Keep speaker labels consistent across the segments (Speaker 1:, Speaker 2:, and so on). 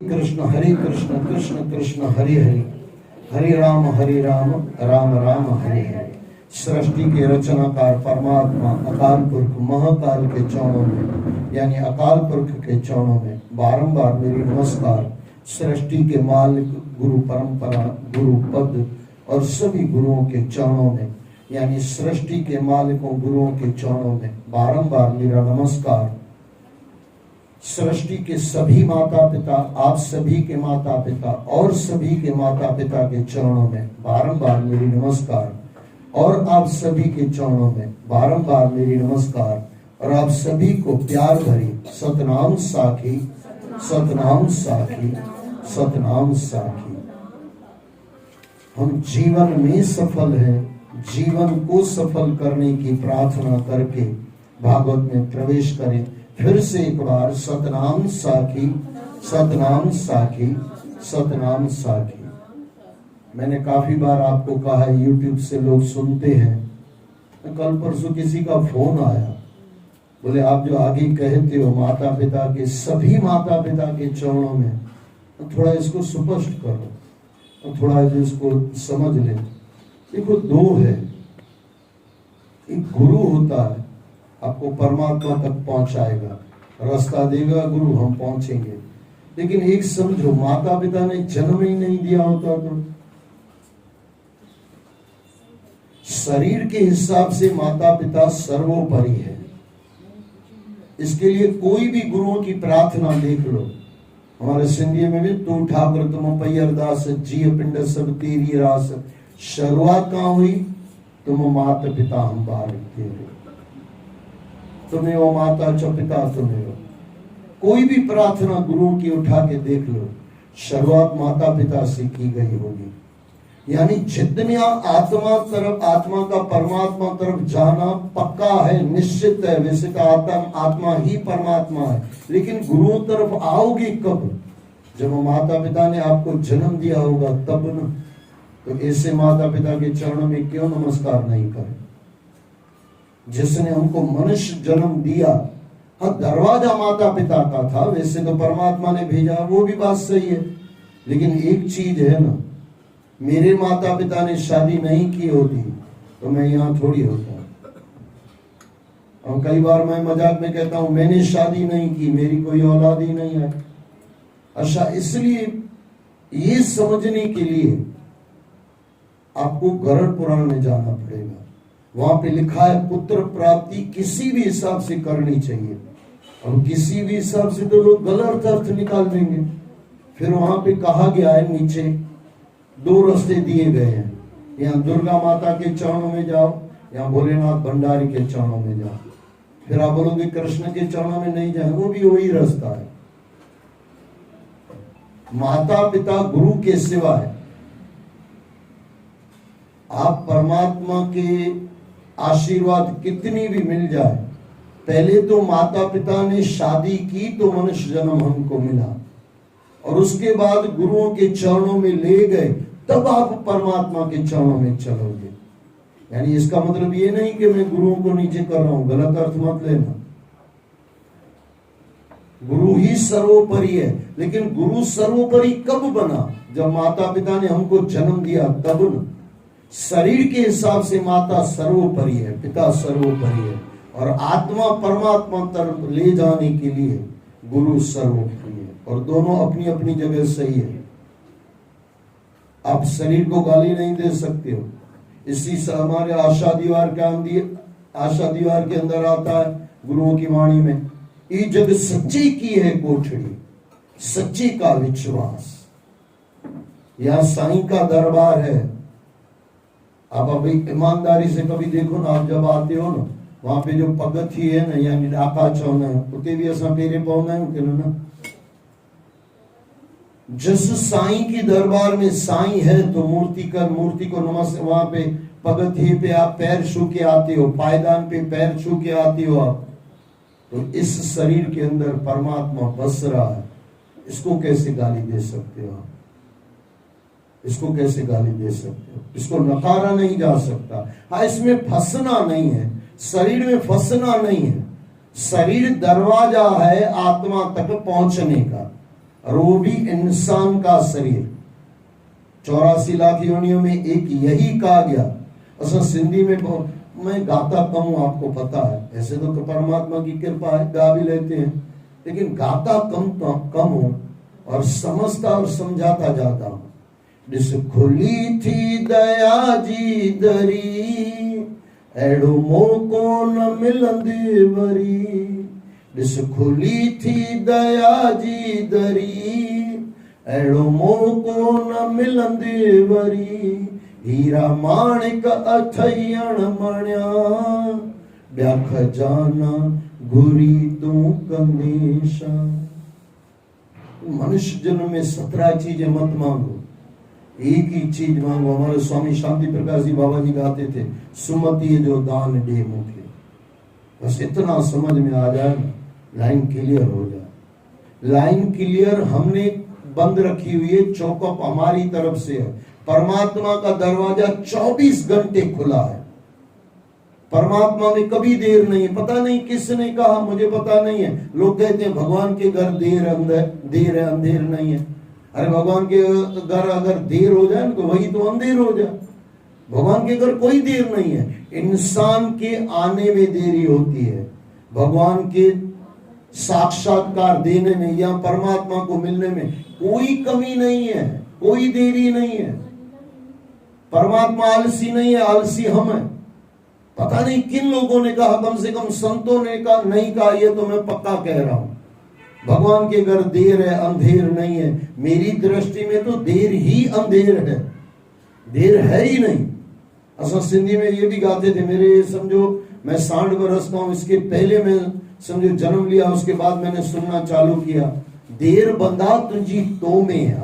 Speaker 1: कृष्ण कृष्ण कृष्ण हरे हरे, हरे राम राम राम हरे हरे। सृष्टि के रचनाकार परमात्मा अकाल पुरख महाकाल के चरणों में, यानी अकाल पुरख के चरणों में बारंबार मेरी नमस्कार। सृष्टि के मालिक गुरु परंपरा, गुरु पद और सभी गुरुओं के चरणों में, यानी सृष्टि के मालिकों गुरुओं के चरणों में बारंबार मेरा नमस्कार। सृष्टि के सभी माता पिता, आप सभी के माता पिता और सभी के माता पिता के चरणों में बारंबार मेरी नमस्कार, और आप सभी के चरणों में बारंबार मेरी नमस्कार। और आप सभी को प्यार भरी सतनाम साखी, सतनाम साखी, सतनाम साखी। हम जीवन में सफल हैं, जीवन को सफल करने की प्रार्थना करके भागवत में प्रवेश करें। फिर से एक बार सतनाम साखी, सतनाम साखी, सतनाम साखी। मैंने काफी बार आपको कहा है, यूट्यूब से लोग सुनते हैं। कल परसों किसी का फोन आया, बोले आप जो आगे कहते हो माता पिता के, सभी माता पिता के चरणों में, तो थोड़ा इसको स्पष्ट करो, तो थोड़ा इसको समझ ले। देखो दो है, एक गुरु होता है, आपको परमात्मा तक पहुंचाएगा, रास्ता देगा गुरु, हम पहुंचेंगे। लेकिन एक समझो, माता पिता ने जन्म ही नहीं दिया होता तो शरीर के हिसाब से माता पिता सर्वोपरि है। इसके लिए कोई भी गुरुओं की प्रार्थना देख लो, हमारे सिंधी में भी, तू ठाकुर तुम पैरदास, जी पिंड सब तेरी रास। शुरुआत कहाँ हुई? तुम माता पिता हम बालक थे, तुम्हें वो माता चो पिता तुम्हें हो। कोई भी प्रार्थना गुरुओं की उठा के देख लो, शुरुआत माता पिता से की गई होगी। यानी जितने आत्मा तरफ, आत्मा का परमात्मा तरफ जाना पक्का है, निश्चित है। वैसे तो आत्मा ही परमात्मा है, लेकिन गुरुओं तरफ आओगे कब? जब माता पिता ने आपको जन्म दिया होगा तब न। तो ऐसे माता पिता के चरणों में क्यों नमस्कार नहीं करें? जिसने हमको मनुष्य जन्म दिया, हाँ दरवाजा माता पिता का था, वैसे तो परमात्मा ने भेजा, वो भी बात सही है। लेकिन एक चीज है ना, मेरे माता पिता ने शादी नहीं की होती तो मैं यहाँ थोड़ी होता। और कई बार मैं मजाक में कहता हूं, मैंने शादी नहीं की, मेरी कोई औलाद ही नहीं है। अच्छा, इसलिए ये समझने के लिए आपको गरुड़ पुराण में जाना पड़ेगा। वहां पे लिखा है पुत्र प्राप्ति किसी भी हिसाब से करनी चाहिए, और किसी भी हिसाब से तो लोग गलत अर्थ निकाल देंगे। फिर वहां पे कहा गया है, नीचे दो रास्ते दिए गए हैं, यहाँ दुर्गा माता के चरणों में जाओ, यहाँ भोलेनाथ भंडारी के चरणों में जाओ। फिर आप बोलोगे कृष्ण के चरणों में नहीं जाए, वो भी वही रास्ता है। माता पिता गुरु के सिवा है। आप परमात्मा के आशीर्वाद कितनी भी मिल जाए, पहले तो माता पिता ने शादी की तो मनुष्य जन्म हमको मिला, और उसके बाद गुरुओं के चरणों में ले गए, तब आप परमात्मा के चरणों में चलोगे। यानी इसका मतलब ये नहीं कि मैं गुरुओं को नीचे कर रहा हूं, गलत अर्थ मत लेना। गुरु ही सर्वोपरि है, लेकिन गुरु सर्वोपरि कब बना? जब माता पिता ने हमको जन्म दिया तब न। शरीर के हिसाब से माता सर्वोपरि है, पिता सर्वोपरि है, और आत्मा परमात्मा तरफ ले जाने के लिए गुरु सर्वोपरि है, और दोनों अपनी अपनी जगह सही है। आप शरीर को गाली नहीं दे सकते हो। इसी से हमारे आशा दीवार के अंदर आता है गुरुओं की वाणी में, ये जग सच्ची की है कोठड़ी, सच्ची का विश्वास। यह साईं का दरबार है। आप अभी ईमानदारी से कभी देखो ना, आप जब आते हो ना, वहां पे जो पगथी है ना, यानी डाका चौना है, उते भी असा पेरे पौना है ना। जिस साईं की दरबार में साईं है तो मूर्ति को नमस्ते, वहां पे पगथी पे आप पैर छू के आते हो, पायदान पे पैर छू के आते हो आप, तो इस शरीर के अंदर परमात्मा बस रहा है। इसको कैसे गाली दे सकते हो आप? इसको कैसे गाली दे सकते हो? इसको नकारा नहीं जा सकता। हाँ, इसमें फंसना नहीं है, शरीर में फंसना नहीं है। शरीर दरवाजा है आत्मा तक पहुंचने का। और वो भी इंसान का शरीर। 84 लाख योनियों में एक यही कहा गया। असल सिंधी में मैं गाता कम हूं, आपको पता है। ऐसे तो परमात्मा की कृपा है, गा भी लेते हैं, लेकिन गाता कम हूं और समझता और समझाता जाता हूं। जिस खुली थी दया जी दरी, एड़ो मौको न मिलंदी वरी। जिस खुली थी दया जी दरी, एड़ो मौको न मिलंदी वरी। हीरा माणिक अथयण मणिया, ॿिया खजाना घुरी तू कंदेशा। मनुष्य जन्म में 17 चीजें मत मांगो, एक ही चीज मांगो। हमारे स्वामी शांति प्रकाश जी बाबा जी गाते थे, सुमति जो दान दे मुखे। बस इतना समझ में आ जाए, लाइन क्लियर हो जाए। लाइन क्लियर हमने बंद रखी हुई है, चौकअप हमारी तरफ से है। परमात्मा का दरवाजा 24 घंटे खुला है। परमात्मा में कभी देर नहीं है। पता नहीं किसने कहा, मुझे पता नहीं है। लोग कहते हैं भगवान के घर देर है अंधेर नहीं है। अरे भगवान के घर अगर देर हो जाए तो वही तो अंधेर हो जाए। भगवान के घर कोई देर नहीं है। इंसान के आने में देरी होती है। भगवान के साक्षात्कार देने में या परमात्मा को मिलने में कोई कमी नहीं है, कोई देरी नहीं है। परमात्मा आलसी नहीं है, आलसी हम है। पता नहीं किन लोगों ने कहा, कम से कम संतों ने कहा, नहीं कहा, ये तो मैं पक्का कह रहा हूं। भगवान के घर देर है, अंधेर नहीं है। मेरी दृष्टि में तो देर ही अंधेर है, देर है ही नहीं। असल सिंधी में ये भी गाते थे, मेरे समझो मैं 60 बरस का हूं, इसके पहले मैं समझो जन्म लिया, उसके बाद मैंने सुनना चालू किया। देर बंदा तुझी तो में आ,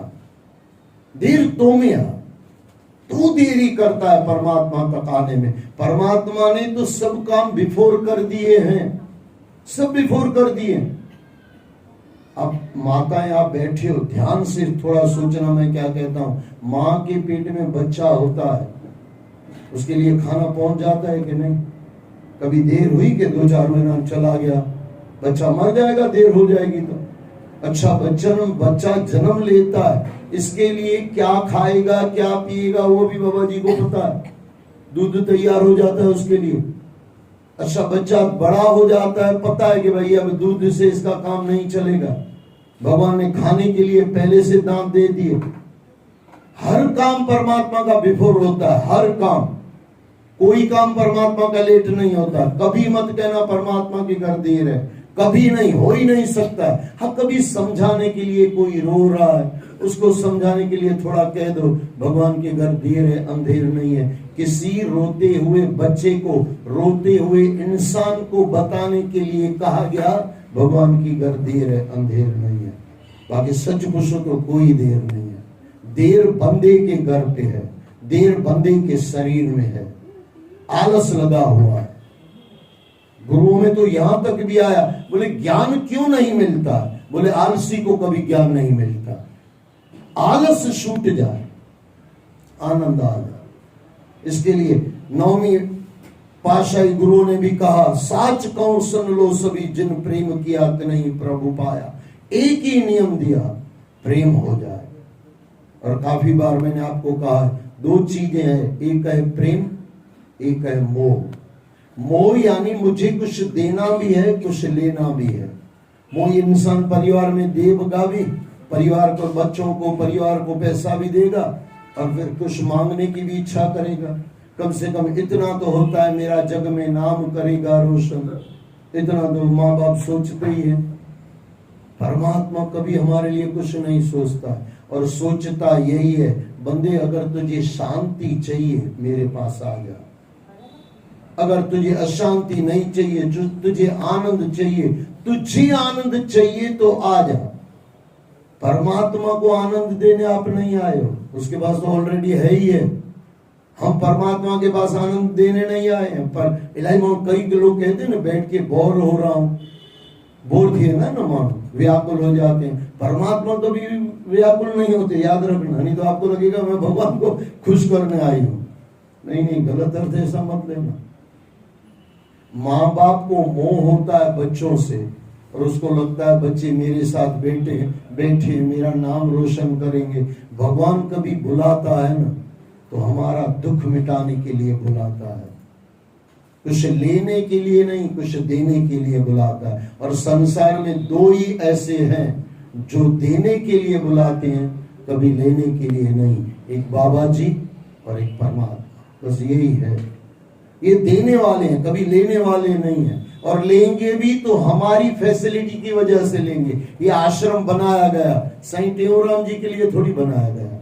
Speaker 1: देर तो में आ। तू देरी करता है परमात्मा तक आने में। परमात्मा ने तो सब काम बिफोर कर दिए हैं, सब बिफोर कर दिए। अब माताएं आप बैठे हो, ध्यान से थोड़ा सोचना मैं क्या कहता हूं। मां के पेट में बच्चा होता है, उसके लिए खाना पहुंच जाता है कि नहीं? कभी देर हुई कि 2-4 महीना चला गया, बच्चा मर जाएगा, देर हो जाएगी तो। अच्छा, बच्चा जन्म लेता है, इसके लिए क्या खाएगा क्या पिएगा वो भी बाबा जी को पता है। दूध तैयार हो जाता है उसके लिए। अच्छा, बच्चा बड़ा हो जाता है, पता है कि भाई अब दूध से इसका काम नहीं चलेगा। भगवान ने खाने के लिए पहले से दांत दे दिए। हर काम परमात्मा का बिफोर होता है, हर काम। कोई काम परमात्मा का लेट नहीं होता। कभी मत कहना परमात्मा के घर देर है, कभी नहीं, हो ही नहीं सकता। हाँ, कभी समझाने के लिए कोई रो रहा है, उसको समझाने के लिए थोड़ा कह दो भगवान के घर देर है, अंधेर नहीं है। किसी रोते हुए बच्चे को, रोते हुए इंसान को बताने के लिए कहा गया भगवान की घर देर है, अंधेर नहीं है। बाकी सच पूछो तो कोई देर नहीं है। देर बंदे के घर पे है, देर बंदे के शरीर में है। आलस लगा हुआ है। गुरुओं में तो यहां तक भी आया, बोले ज्ञान क्यों नहीं मिलता? बोले आलसी को कभी ज्ञान नहीं मिलता। आलस छूट जाए, आनंद आ जाए। इसके लिए 9वीं पातशाही गुरुओं ने भी कहा, साच कहूं सुन लो सभी, जिन प्रेम किया नहीं प्रभु पाया। एक ही नियम दिया, प्रेम हो जाए। और काफी बार मैंने आपको कहा 2 चीजें हैं, एक है प्रेम, एक है मोह। मोह यानी मुझे कुछ देना भी है, कुछ लेना भी है। मोह इंसान परिवार में देगा भी, परिवार को, बच्चों को, परिवार को पैसा भी देगा और फिर कुछ मांगने की भी इच्छा करेगा। कम से कम इतना तो होता है, मेरा जग में नाम करेगा रोशन। इतना तो माँ बाप सोचते ही है। परमात्मा कभी हमारे लिए कुछ नहीं सोचता, और सोचता यही है, बंदे अगर तुझे शांति चाहिए मेरे पास आ जा। अगर तुझे अशांति नहीं चाहिए, जो तुझे आनंद चाहिए, तुझे आनंद चाहिए तो आ जा। परमात्मा को आनंद देने आप नहीं आए हो, उसके पास तो ऑलरेडी है ही है। हम परमात्मा के पास आनंद देने नहीं आए हैं। पर इलाही कई लोग कहते हैं ना, बैठ के बोर हो रहा हूं, बोर किए ना मानो, व्याकुल हो जाते हैं। परमात्मा तो भी व्याकुल नहीं होते, याद रखना, नहीं तो आपको लगेगा मैं भगवान को खुश करने आई हूं। नहीं, गलत अर्थ ऐसा मत लेना। माँ बाप को मोह होता है बच्चों से, और उसको लगता है बच्चे मेरे साथ बैठे मेरा नाम रोशन करेंगे। भगवान कभी बुलाता है ना तो हमारा दुख मिटाने के लिए बुलाता है, कुछ लेने के लिए नहीं, कुछ देने के लिए बुलाता है। और संसार में दो ही ऐसे हैं जो देने के लिए बुलाते हैं, कभी लेने के लिए नहीं, एक बाबा जी और एक परमात्मा, बस यही है। ये देने वाले हैं, कभी लेने वाले नहीं है। और लेंगे भी तो हमारी फैसिलिटी की वजह से लेंगे। ये आश्रम बनाया गया साईं टेऊराम जी के लिए थोड़ी बनाया गया,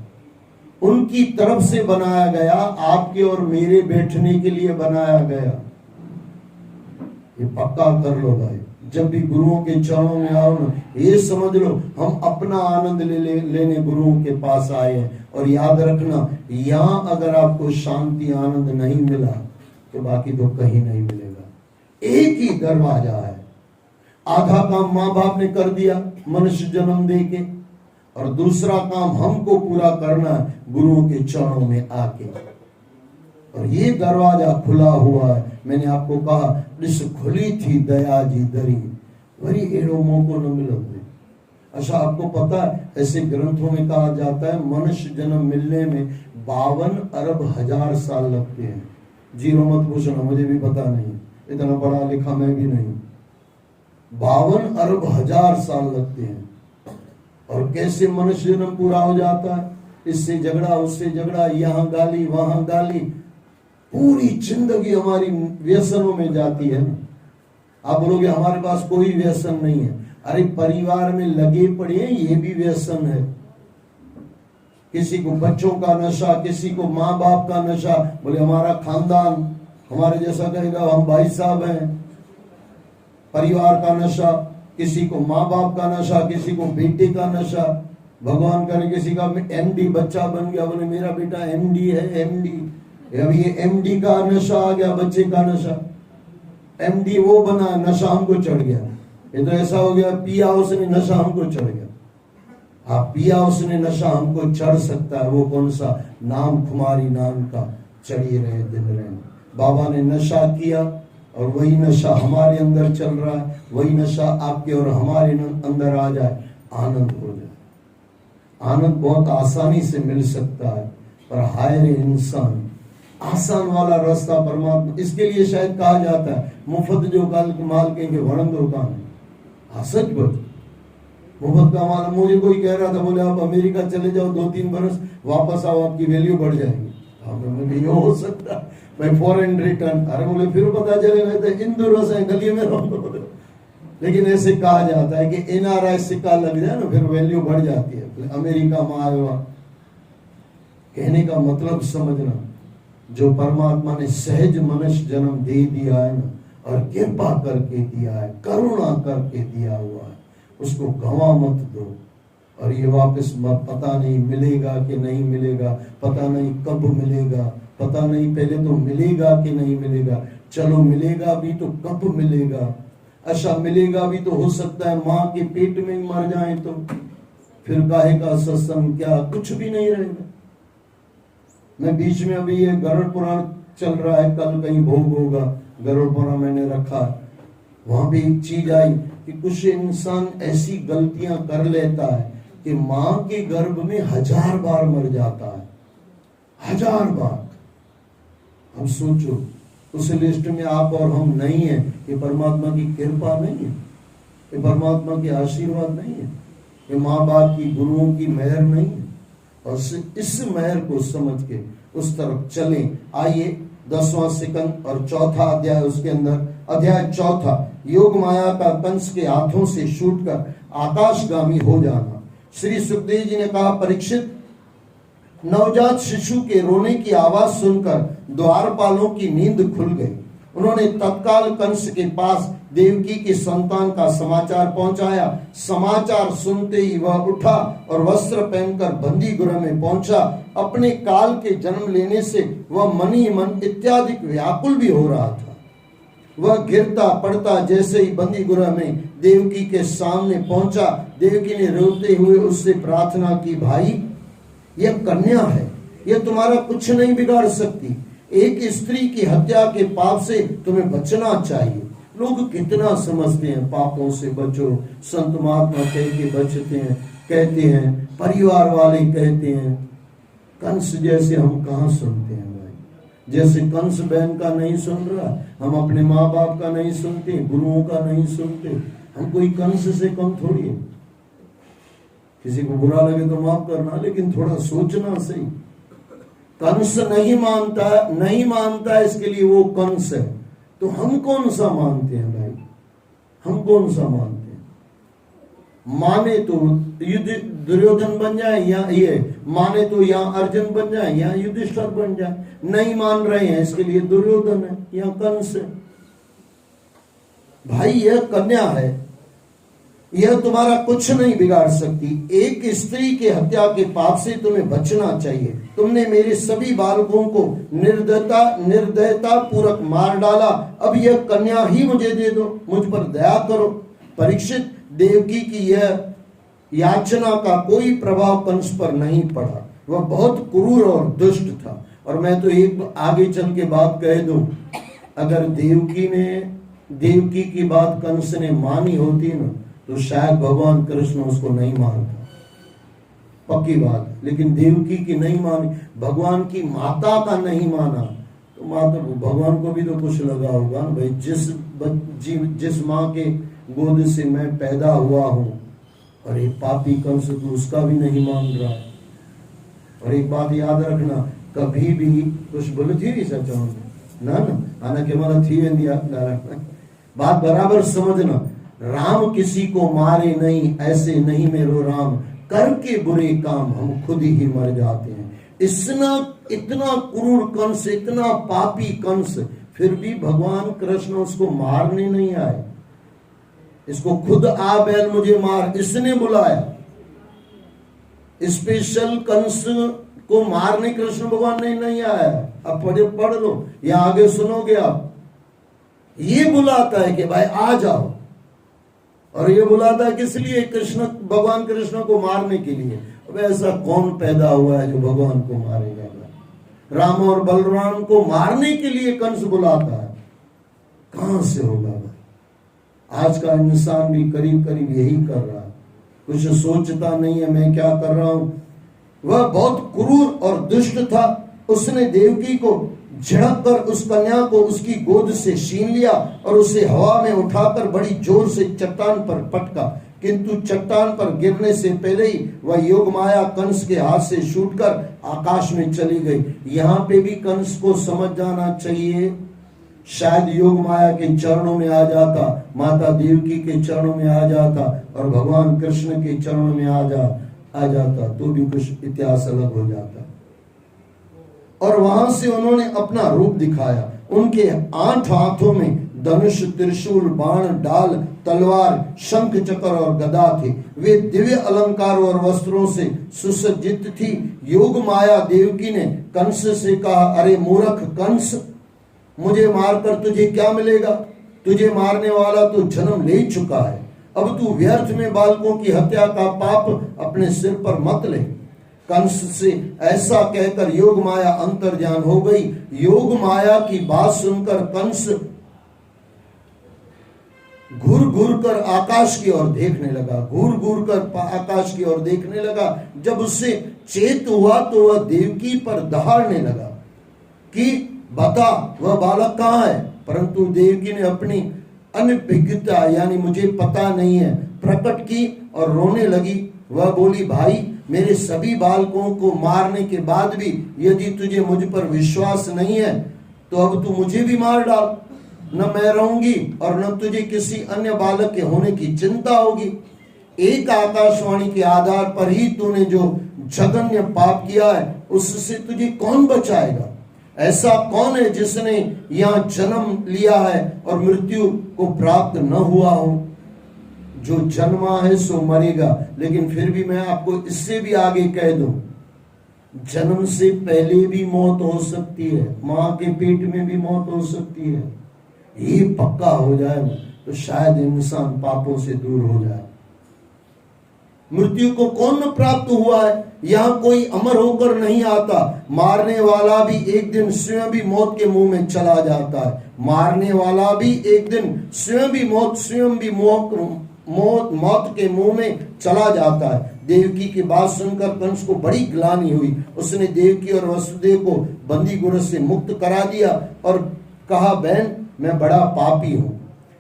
Speaker 1: उनकी तरफ से बनाया गया, आपके और मेरे बैठने के लिए बनाया गया। ये पक्का कर लो भाई, जब भी गुरुओं के चरणों में आओ ना, ये समझ लो हम अपना आनंद लेने गुरुओं के पास आए हैं। और याद रखना, यहाँ अगर आपको शांति आनंद नहीं मिला तो बाकी तो कहीं नहीं मिलेगा। एक ही दरवाजा है, आधा काम माँ बाप ने कर दिया मनुष्य जन्म दे के, और दूसरा काम हमको पूरा करना है गुरुओं के चरणों में आके। और ये दरवाजा खुला हुआ है। मैंने आपको कहा जिस खुली थी दया जी दरी, वही एड़ो मौको न मिलो। अच्छा, आपको पता है ऐसे ग्रंथों में कहा जाता है मनुष्य जन्म मिलने में 52 अरब हजार साल लगते हैं। जीरो मत पूछना, मुझे भी पता नहीं, इतना पढ़ा लिखा मैं भी नहीं। 52 अरब हजार साल लगते हैं। और कैसे मनुष्य जन्म पूरा हो जाता है, इससे झगड़ा उससे झगड़ा, यहाँ गाली वहां गाली, पूरी जिंदगी हमारी व्यसनों में जाती है। आप बोलोगे हमारे पास कोई व्यसन नहीं है, अरे परिवार में लगे पड़े ये भी व्यसन है। किसी को बच्चों का नशा, किसी को माँ बाप का नशा, बोले हमारा खानदान हमारे जैसा कहेगा हम भाई साहब हैं। परिवार का नशा, किसी को माँ बाप का नशा, किसी को बेटे का नशा। भगवान करे किसी का एमडी बच्चा बन गया, बोले मेरा बेटा एमडी है, एमडी। अब ये एमडी का नशा आ गया, बच्चे का नशा। एमडी वो बना, नशा हमको चढ़ गया। ये तो ऐसा हो गया पिया उसने, नशा हमको चढ़ गया। हाँ, पिया उसने, नशा हमको चढ़ सकता है। वो कौन सा? नाम खुमारी नाम का चढ़ी रहे दिन रहे। बाबा ने नशा किया और वही नशा हमारे अंदर चल रहा है, वही नशा आपके और हमारे अंदर आ जाए, आनंद हो जाए। आनंद बहुत आसानी से मिल सकता है, पर हाय रे इंसान, आसान वाला रास्ता परमात्मा। इसके लिए शायद कहा जाता है मुफ्त जो काल माल के वरण दो काम है। हाँ, सच बात, मुफ्त का माल। मुझे कोई कह रहा था, बोले आप अमेरिका चले जाओ 2-3 बरस, वापस आओ आपकी वैल्यू बढ़ जाएगी। ये हो सकता है, मैं फॉरेन रिटर्न। अरे बोले फिर पता चलेगा तो इंदौर से गली में रहो। लेकिन ऐसे कहा जाता है कि एनआरआई सिक्का लग जाए ना, फिर वैल्यू बढ़ जाती है। अमेरिका में आए हुआ, कहने का मतलब समझना, जो परमात्मा ने सहज मनुष्य जन्म दे दिया है ना, और कृपा करके दिया है, करुणा करके दिया हुआ है, उसको गवा मत दो। और ये वापस पता नहीं मिलेगा कि नहीं मिलेगा, पता नहीं कब मिलेगा, पता नहीं पहले तो मिलेगा कि नहीं मिलेगा। चलो मिलेगा भी तो कब मिलेगा? अच्छा, मिलेगा भी तो हो सकता है माँ के पेट में ही मर जाए, तो फिर काहे का सत्संग, क्या कुछ भी नहीं रहेगा। मैं बीच में अभी ये गरुड़ पुराण चल रहा है, कल कहीं भोग होगा, गरुड़ पुराण मैंने रखा, वहां भी एक चीज आई कि कुछ इंसान ऐसी गलतियां कर लेता है कि मां के गर्भ में 1000 बार मर जाता है, 1000 बार। अब सोचो, उस लिस्ट में आप और हम नहीं है। ये परमात्मा की कृपा नहीं है, ये परमात्मा के आशीर्वाद नहीं है, ये माँ बाप की गुरुओं की मेहर नहीं है। और इस मेहर को समझ के उस तरफ चलें। आइए 10वां सेकंड और 4था अध्याय, उसके अंदर अध्याय 4, योग माया का कंस के हाथों से छूटकर आकाशगामी हो जाना। श्री सुखदेव जी ने कहा, परीक्षित, नवजात शिशु के रोने की आवाज सुनकर द्वारपालों की नींद खुल गई। उन्होंने तत्काल कंस के पास देवकी के संतान का समाचार पहुंचाया। समाचार सुनते ही वह उठा और वस्त्र पहनकर बंदी गृह में पहुंचा। अपने काल के जन्म लेने से वह मन ही मन इत्यादि व्याकुल भी हो रहा था। वह गिरता पड़ता जैसे ही बंदी गृह में देवकी के सामने पहुंचा, देवकी ने रोते हुए उससे प्रार्थना की, भाई यह कन्या है, यह तुम्हारा कुछ नहीं बिगाड़ सकती। एक स्त्री की हत्या के पाप से तुम्हें बचना चाहिए। लोग कितना समझते हैं, पापों से बचो, संत महात्मा कह के बचते हैं, कहते हैं, परिवार वाले कहते हैं। कंस जैसे हम कहाँ सुनते हैं भाई? जैसे कंस बहन का नहीं सुन रहा, हम अपने माँ बाप का नहीं सुनते, गुरुओं का नहीं सुनते। हम कोई कंस से कम थोड़ी है। किसी को बुरा लगे तो माफ करना, लेकिन थोड़ा सोचना सही। कंस नहीं मानता इसके लिए वो कंस है। तो हम कौन सा मानते हैं भाई? हम कौन सा मानते हैं? माने तो युद्ध दुर्योधन बन जाए, या ये माने तो या अर्जुन बन जाए या युधिष्ठिर बन जाए। नहीं मान रहे हैं, इसके लिए दुर्योधन है या कंस है। भाई यह कन्या है, यह तुम्हारा कुछ नहीं बिगाड़ सकती। एक स्त्री के हत्या के पाप से तुम्हें बचना चाहिए। तुमने मेरे सभी बालकों को निर्दयता पूर्वक मार डाला। अब यह कन्या ही मुझे दे दो, मुझ पर दया करो। परीक्षित, देवकी की यह याचना का कोई प्रभाव कंस पर नहीं पड़ा। वह बहुत क्रूर और दुष्ट था। और मैं तो एक आगे चल के बात कह दूं, अगर देवकी की बात कंस ने मानी होती ना, तो शायद भगवान कृष्ण उसको नहीं मानता, पक्की बात। लेकिन देवकी की नहीं मानी, भगवान की माता का नहीं माना, तो माता भगवान को भी तो कुछ लगा होगा ना भाई। जिस माँ के गोद से मैं पैदा हुआ हूँ, और एक पापी कंस तो उसका भी नहीं मान रहा है। और एक बात याद रखना, कभी भी कुछ बोले थी सच ना आना के माना थी बात बराबर समझना। राम किसी को मारे नहीं, ऐसे नहीं मेरो राम, करके बुरे काम हम खुद ही मर जाते हैं। इतना क्रूर कंस, इतना पापी कंस, फिर भी भगवान कृष्ण उसको मारने नहीं आए। इसको खुद आ बैल मुझे मार, इसने बुलाया। स्पेशल कंस को मारने कृष्ण भगवान नहीं आया। अब पढ़ लो या आगे सुनोगे आप। ये बुलाता है कि भाई आ जाओ, और ये बुलाता है किस लिए? भगवान कृष्ण को मारने के लिए। अब ऐसा कौन पैदा हुआ है जो भगवान को मारेगा? राम और बलराम को मारने के लिए कंस बुलाता है, कहां से होगा भाई? आज का इंसान भी करीब करीब यही कर रहा है, कुछ सोचता नहीं है मैं क्या कर रहा हूं। वह बहुत क्रूर और दुष्ट था। उसने देवकी को झड़क कर उस कन्या को उसकी गोद से छीन लिया और उसे हवा में उठाकर बड़ी जोर से चट्टान पर पटका। किंतु चट्टान पर गिरने से पहले ही वह योग माया कंस के हाथ से छूटकर आकाश में चली गई। यहाँ पे भी कंस को समझ जाना चाहिए, शायद योग माया के चरणों में आ जाता, माता देवकी के चरणों में आ जाता और भगवान कृष्ण के चरणों में आ जाता तो भी कुछ इतिहास अलग हो जाता। और वहां से उन्होंने अपना रूप दिखाया। उनके 8 हाथों में धनुष, त्रिशूल, बाण, डाल, तलवार, शंख, चक्र और गदा थे। वे दिव्य अलंकारों और वस्त्रों से सुसज्जित थी। योग माया देवकी ने कंस से कहा, अरे मूर्ख कंस, मुझे मारकर तुझे क्या मिलेगा? तुझे मारने वाला तो जन्म ले चुका है। अब तू व्यर्थ में बालकों की हत्या का पाप अपने सिर पर मत ले। कंस से ऐसा कहकर योग माया अंतर्ध्यान हो गई। योग माया की बात सुनकर कंस घूर कर आकाश की ओर देखने लगा। घूर कर आकाश की ओर देखने लगा। जब उससे चेत हुआ तो वह देवकी पर दहाड़ने लगा कि बता वह बालक कहाँ है। परंतु देवकी ने अपनी अनभिज्ञता यानी मुझे पता नहीं है प्रकट की और रोने लगी। वह बोली, भाई मेरे सभी बालकों को मारने के बाद भी यदि तुझे मुझ पर विश्वास नहीं है तो अब तू मुझे भी मार डाल। न मैं रहूंगी और न तुझे किसी अन्य बालक के होने की चिंता होगी। एक आकाशवाणी के आधार पर ही तूने जो जघन्य पाप किया है उससे तुझे कौन बचाएगा? ऐसा कौन है जिसने यहाँ जन्म लिया है और मृत्यु को प्राप्त न हुआ हो? जो जन्मा है सो मरेगा। लेकिन फिर भी मैं आपको इससे भी आगे कह दूं, जन्म से पहले भी मौत हो सकती है, मां के पेट में भी मौत हो सकती है। ये पक्का हो जाए तो शायद इंसान पापों से दूर हो जाए। मृत्यु को कौन प्राप्त हुआ है? यहाँ कोई अमर होकर नहीं आता। मारने वाला भी एक दिन स्वयं भी मौत के मुंह में चला जाता है। मारने वाला भी एक दिन स्वयं भी मौत के मुंह में चला जाता है। देवकी की बात सुनकर कंस को बड़ी ग्लानि हुई। उसने देवकी और वसुदेव को बंदी गुरु से मुक्त करा दिया और कहा, बहन मैं बड़ा पापी हूं।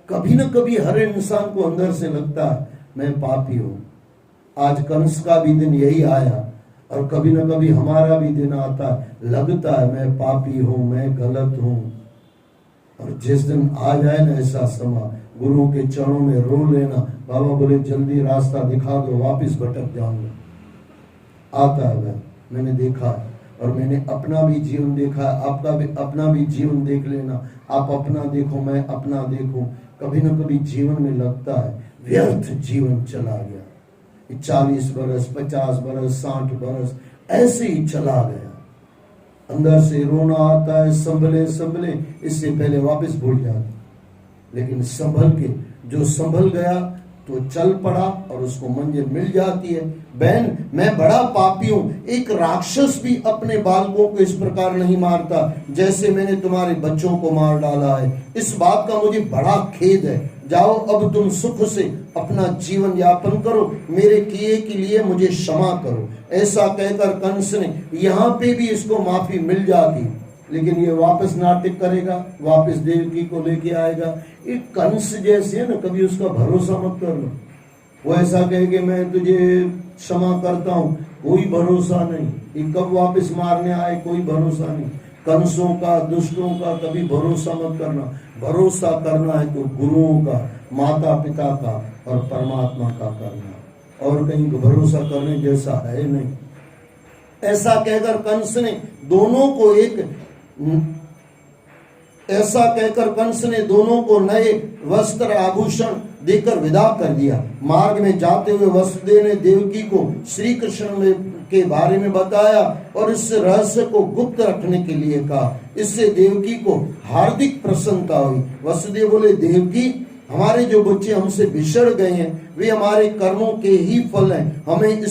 Speaker 1: कभी न कभी हर इंसान को अंदर से लगता है मैं पापी हूं। आज कंस का भी दिन यही आया और कभी न कभी हमारा भी दिन आता है, लगता है मैं पापी हूं, मैं गलत हूं। और जिस दिन आ जाए ना ऐसा समय, गुरुओं के चरणों में रो लेना, बाबा बोले जल्दी रास्ता दिखा दो, वापिस भटक जाऊंगा। आता है वह, मैंने देखा है और मैंने अपना भी जीवन देखा है। आपका भी अपना भी जीवन देख लेना। आप अपना देखो, मैं अपना देखूं। कभी न कभी जीवन में लगता है व्यर्थ जीवन चला गया। 40 बरस, 50 बरस, 60 बरस ऐसे ही चला गया। अंदर से रोना आता है, संभले, इससे पहले वापस भूल जाते। लेकिन संभल के, जो संभल गया तो चल पड़ा और उसको मंजिल मिल जाती है। बहन मैं बड़ा पापी हूं। एक राक्षस भी अपने बालकों को इस प्रकार नहीं मारता जैसे मैंने तुम्हारे बच्चों को मार डाला है। इस बात का मुझे बड़ा खेद है। जाओ अब तुम सुख से अपना जीवन यापन करो, मेरे किए के लिए मुझे क्षमा करो। ऐसा कहकर कंस ने यहाँ पे भी इसको माफी मिल जाती, लेकिन ये वापस नाटक करेगा, वापस देवकी को लेके आएगा। एक कंस जैसे है ना, कभी उसका भरोसा मत कर लो। वो ऐसा कहे कि मैं तुझे क्षमा करता हूँ, कोई भरोसा नहीं। ये कब वापस मारने आए, कोई भरोसा नहीं। कंसों का, दुष्टों का कभी भरोसा मत करना। भरोसा करना है तो गुरुओं का, माता पिता का और परमात्मा का करना, और कहीं भरोसा करने जैसा है नहीं। ऐसा कहकर कंस ने दोनों को नए वस्त्र आभूषण देकर विदा कर दिया। मार्ग में जाते हुए वसुदेव ने देवकी को श्री कृष्ण के बारे में बताया और इस रहस्य को गुप्त रखने के लिए कहा। इससे देवकी को हार्दिक प्रसन्नता हुई। वसुदेव बोले, देवकी हमारे जो बच्चे हमसे बिछड़ गए हैं वे हमारे कर्मों के ही फल हैं। हमें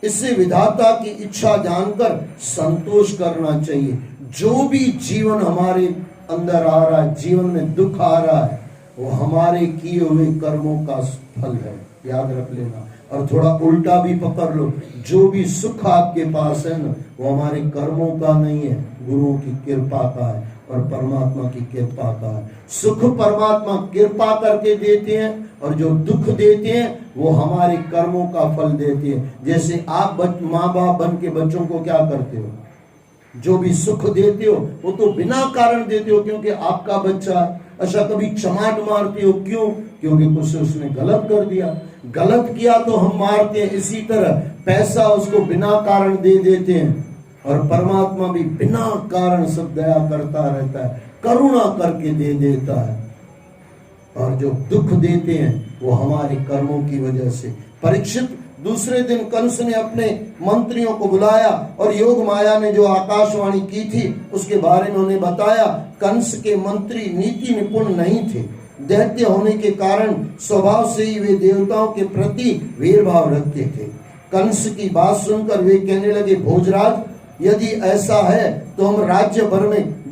Speaker 1: इससे विधाता की इच्छा जानकर संतोष करना चाहिए। जो भी जीवन हमारे अंदर आ रहा है, जीवन में दुख आ रहा है, वो हमारे किए हुए कर्मों का फल है, याद रख लेना। और थोड़ा उल्टा भी पकड़ लो, जो भी सुख आपके पास है ना, वो हमारे कर्मों का नहीं है, गुरुओं की कृपा का है और परमात्मा की कृपा का है। सुख परमात्मा कृपा करके देते हैं और जो दुख देते हैं वो हमारे कर्मों का फल देते हैं। जैसे आप माँ बाप बन के बच्चों को क्या करते हो, जो भी सुख देते हो वो तो बिना कारण देते हो, क्योंकि आपका बच्चा। अच्छा, कभी चमाट मारते हो, क्यों? क्योंकि कुछ उसने गलत कर दिया, गलत किया तो हम मारते हैं। इसी तरह पैसा उसको बिना कारण दे देते हैं और परमात्मा भी बिना कारण सब दया करता रहता है, करुणा करके दे देता है। और जो दुख देते हैं वो हमारे कर्मों की वजह से। परीक्षित, दूसरे दिन कंस ने अपने मंत्रियों को बुलाया और योग माया ने जो आकाशवाणी की थी उसके बारे में उन्हें बताया। कंस के मंत्री नीति निपुण नहीं थे। दैत्य होने के कारण स्वभाव से ही वे देवताओं के प्रति भेदभाव रखते थे। कंस की बात सुनकर वे कहने लगे, भोजराज, यदि ऐसा है तो हम राज्य भर में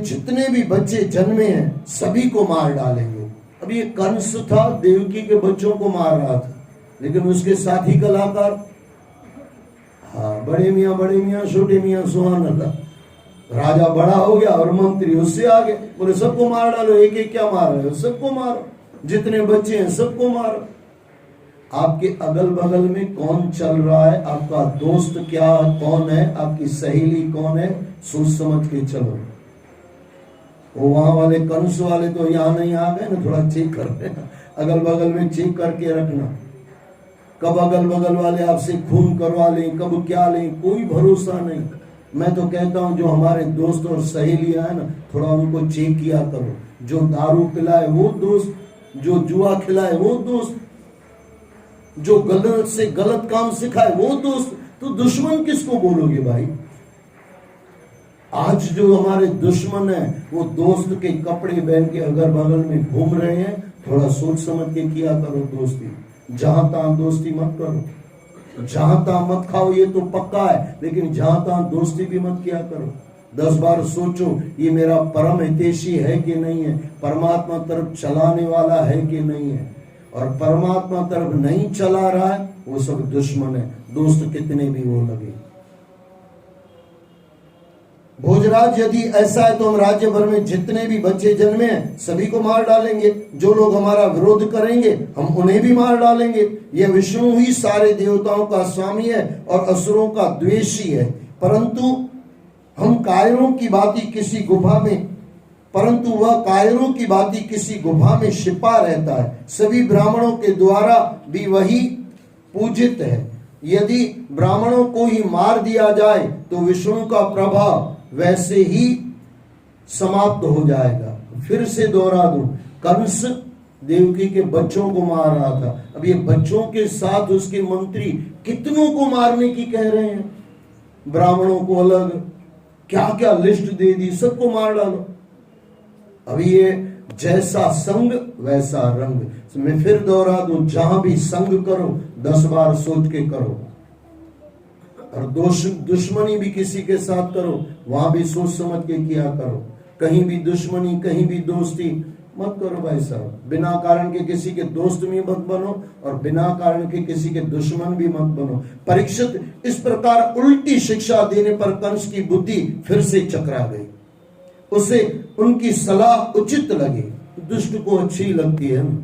Speaker 1: जितने भी बच्चे जन्मे हैं सभी को मार डालेंगे। अब ये कंस था, देवकी के बच्चों को मार रहा था, लेकिन उसके साथी कलाकार, बड़े मियाँ छोटे मियाँ सुहान अल्लाह, राजा बड़ा हो गया और मंत्री उससे आगे बोले सबको मार डालो। एक एक क्या मार रहे हो, सबको मारो, जितने बच्चे हैं सबको मारो। आपके अगल बगल में कौन चल रहा है, आपका दोस्त कौन है, आपकी सहेली कौन है, सोच समझ के चलो। वो वहां वाले कंस वाले तो यहाँ नहीं आ गए ना, थोड़ा चेक कर लेना, अगल बगल में चेक करके रखना। कब अगल बगल वाले आपसे खून करवा लें, कब क्या लें, कोई भरोसा नहीं। मैं तो कहता हूँ जो हमारे दोस्त और सहेलियां हैं ना, थोड़ा उनको चेक किया करो। जो दारू पिलाए वो दोस्त, जो जुआ खिलाए वो दोस्त, जो गलत से गलत काम सिखाए वो दोस्त, तो दुश्मन किसको बोलोगे भाई? आज जो हमारे दुश्मन है वो दोस्त के कपड़े पहन के अगर बगल में घूम रहे हैं थोड़ा सोच समझ के किया करो दोस्ती। जहां तहां दोस्ती मत करो, जहां तहां मत खाओ, ये तो पक्का है, लेकिन जहां तहां दोस्ती भी मत किया करो। 10 बार सोचो ये मेरा परम हितैषी है कि नहीं है, परमात्मा तरफ चलाने वाला है कि नहीं है। और परमात्मा तरफ नहीं चला रहा है, वो सब दुश्मन है, दोस्त कितने भी वो लगे। भोजराज, यदि ऐसा है तो हम राज्य भर में जितने भी बच्चे जन्मे हैं सभी को मार डालेंगे। जो लोग हमारा विरोध करेंगे हम उन्हें भी मार डालेंगे। यह विष्णु ही सारे देवताओं का स्वामी है और असुरों का द्वेषी है। परंतु वह कायरों की भांति किसी गुफा में छिपा रहता है। सभी ब्राह्मणों के द्वारा भी वही पूजित है। यदि ब्राह्मणों को ही मार दिया जाए तो विष्णु का प्रभाव वैसे ही समाप्त हो जाएगा। फिर से दोहरा दूं, कंस देवकी के बच्चों को मार रहा था, अब ये बच्चों के साथ उसके मंत्री कितनों को मारने की कह रहे हैं। ब्राह्मणों को अलग, क्या क्या लिस्ट दे दी, सबको मार डालो। अभी ये जैसा संग वैसा रंग। मैं फिर दोहरा दूं, जहां भी संग करो 10 बार सोच के करो। और दुश्मनी भी किसी के साथ करो, वहां भी सोच समझ के किया करो। कहीं भी दुश्मनी, कहीं भी दोस्ती मत करो भाई साहब। बिना कारण के किसी के दोस्त भी मत बनो और बिना कारण के किसी के दुश्मन भी मत बनो। परीक्षित इस प्रकार उल्टी शिक्षा देने पर कंस की बुद्धि फिर से चकरा गई। उसे उनकी सलाह उचित लगी, दुष्ट को अच्छी लगती है ना।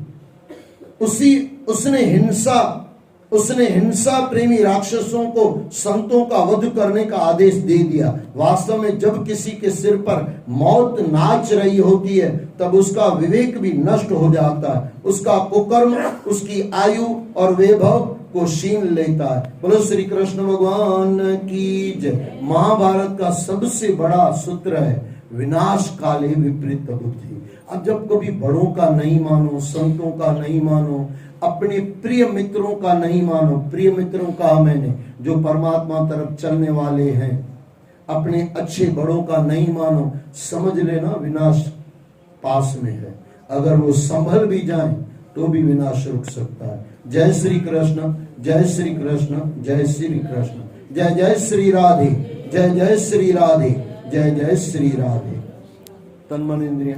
Speaker 1: उसने हिंसा प्रेमी राक्षसों को संतों का वध करने का आदेश दे दिया। वास्तव में जब किसी के सिर पर मौत नाच रही होती है तब उसका विवेक भी नष्ट हो जाता है। उसका कुकर्म उसकी आयु और वैभव को छीन लेता है। बोलो श्री कृष्ण भगवान की जय। महाभारत का सबसे बड़ा सूत्र है विनाश काले विपरीत बुद्धि। अब जब कभी बड़ों का नहीं मानो, संतों का नहीं मानो, अपने प्रिय मित्रों का नहीं मानो, प्रिय मित्रों का मैंने जो परमात्मा तरफ चलने वाले हैं, अपने अच्छे बड़ों का नहीं मानो, समझ लेना विनाश पास में है। अगर वो संभल भी जाए तो भी विनाश रुक सकता है। जय श्री कृष्ण, जय श्री कृष्ण, जय श्री कृष्ण, जय जय श्री राधे, जय जय श्री राधे, जय जय श्री राधे। तन मन इंद्रिय